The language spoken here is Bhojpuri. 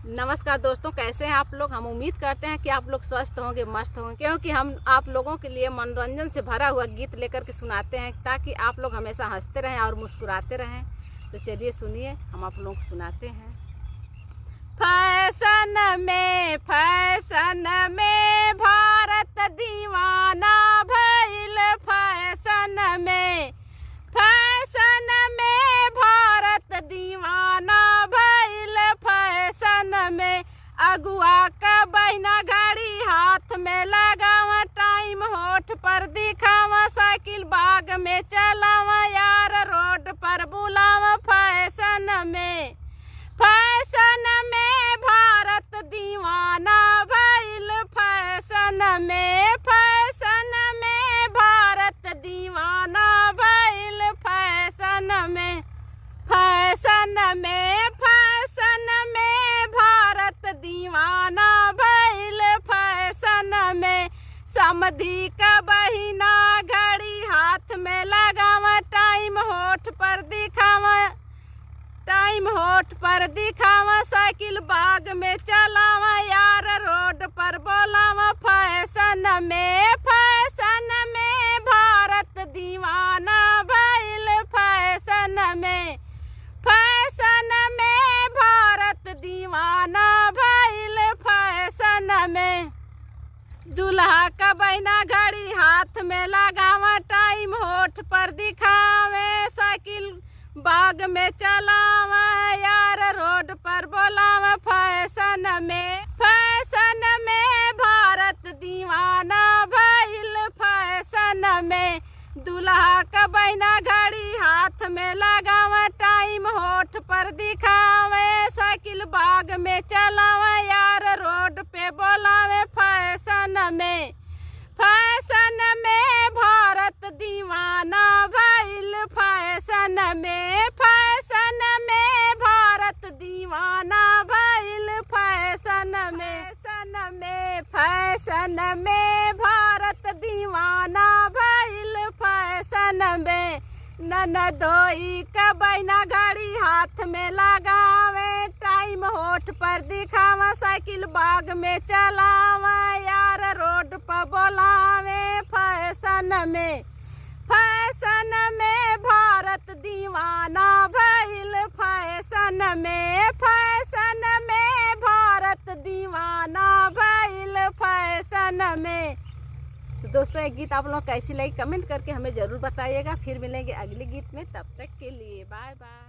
नमस्कार दोस्तों, कैसे हैं आप लोग। हम उम्मीद करते हैं कि आप लोग स्वस्थ होंगे, मस्त होंगे, क्योंकि हम आप लोगों के लिए मनोरंजन से भरा हुआ गीत लेकर के सुनाते हैं ताकि आप लोग हमेशा हंसते रहें और मुस्कुराते रहें। तो चलिए सुनिए, हम आप लोगों को सुनाते हैं। फैशन में भारत दीवाना भइल, फैशन में भारत दीवाना भइल, फैशन में अगुआ का बहिना घड़ी हाथ में लगावा, टाइम होठ पर दिखावा, साइकिल बाग में चलावा, यार रोड पर बुलावा। फैशन में भारत दीवाना भइल, फैशन में भारत दीवाना भइल, फैशन में भारत दीवाना भइल, फैशन में समधी का बहिना घड़ी हाथ में लगावा, टाइम होठ पर दिखावा, साइकिल बाग में चलावा, यार रोड पर बोलावा। फैशन में भारत दीवाना भइल, फैशन में भारत दीवाना भइल, फैशन में दूल्हा का बहिना घड़ी हाथ में लगावा, टाइम होठ पर दिखावे, साइकिल बाग में चलावा, यार रोड पर बोलावा। फैशन में भारत दीवाना भइल, फैशन में दूल्हा का बहिना घड़ी हाथ में लगावा, टाइम होठ पर दिखावे, साइकिल बाग में चलावा, यार रोड पे बोलावे। फैशन में भारत दीवाना भइल, फैशन में भारत दीवाना भइल, फैशन में भारत दीवाना भइल, फैशन में ननदोई का बहिना घड़ी हाथ में लगावे, टाइम होठ पर दिखावा, साइकिल बाग में चलावा, यार रोड पर बोलावे। फैशन में भारत दीवाना भइल, फैशन में भारत दीवाना भइल, फैशन में। तो दोस्तों, एक गीत आप लोग कैसी लगी कमेंट करके हमें ज़रूर बताइएगा। फिर मिलेंगे अगले गीत में, तब तक के लिए बाय बाय।